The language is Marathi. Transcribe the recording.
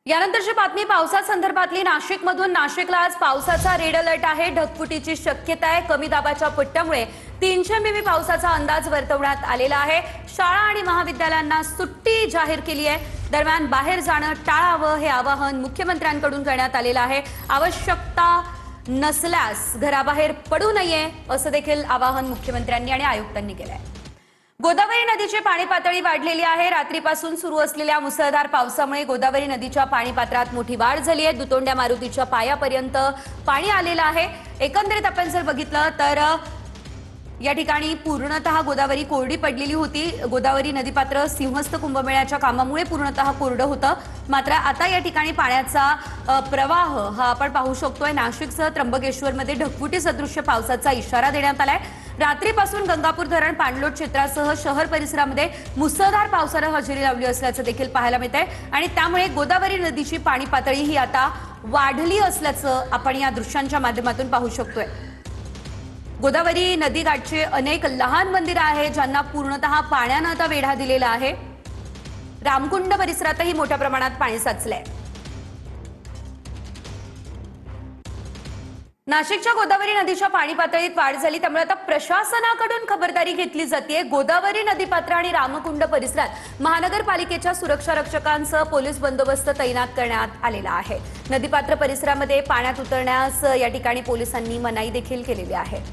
यानंतरची बातमी पावसासंदर्भातली नाशिकमधून। नाशिकला आज पावसाचा रेड अलर्ट आहे। ढगफुटीची शक्यता आहे। कमी दाबाच्या पट्ट्यामुळे 300 मिमी पावसाचा अंदाज वर्तवण्यात आलेला आहे। शाळा आणि महाविद्यालयांना सुट्टी जाहीर केली आहे। दरम्यान बाहेर जाणं टाळावं हे आवाहन मुख्यमंत्र्यांकडून करण्यात आलेलं आहे। आवश्यकता नसल्यास घराबाहेर पडू नये असं देखील आवाहन मुख्यमंत्र्यांनी आणि आयुक्तांनी केलं आहे। गोदावरी नदीची पाणी पातळी वाढलेली आहे। रात्रीपासून सुरू असलेल्या मुसळधार पावसामुळे गोदावरी नदीच्या पाणी पात्रात मोठी वाढ झाली आहे। दुतोंड्या मारुतीच्या पायापर्यंत पाणी आलेलं आहे। एकंदरीत आपण जर बघितलं तर या ठिकाणी पूर्णतः गोदावरी कोरडी पडलेली होती। गोदावरी नदीपात्र सिंहस्थ कुंभमेळ्याच्या कामामुळे पूर्णतः कोरडं होतं। मात्र आता या ठिकाणी पाण्याचा प्रवाह हा आपण पाहू शकतोय। नाशिकसह त्र्यंबकेश्वरमध्ये ढगफुटी सदृश पावसाचा इशारा देण्यात आलाय। रात्रीपासून गंगापूर धरण पाणलोट क्षेत्रासह शहर परिसरामध्ये मुसळधार पावसानं हजेरी लावली असल्याचं देखील पाहायला मिळतंय आणि त्यामुळे गोदावरी नदीची पाणी पातळी ही आता वाढली असल्याचं आपण या दृश्यांच्या माध्यमातून पाहू शकतोय। गोदावरी नदीकाठचे अनेक लहान मंदिरं आहेत ज्यांना पूर्णतः पाण्यानं आता वेढा दिलेला आहे। रामकुंड परिसरातही मोठ्या प्रमाणात पाणी साचलंय। नाशिकच्या गोदावरी नदीच्या पाणी पातळीत वाढ झाली, त्यामुळे आता प्रशासनाकडून खबरदारी घेतली जाते। गोदावरी नदीपात्र आणि रामकुंड परिसरात महानगरपालिकेच्या सुरक्षा रक्षकांसह पोलीस बंदोबस्त तैनात करण्यात आलेला आहे। नदीपात्र परिसरामध्ये पाण्यात उतरण्यास या ठिकाणी पोलिसांनी मनाई देखील केलेली आहे।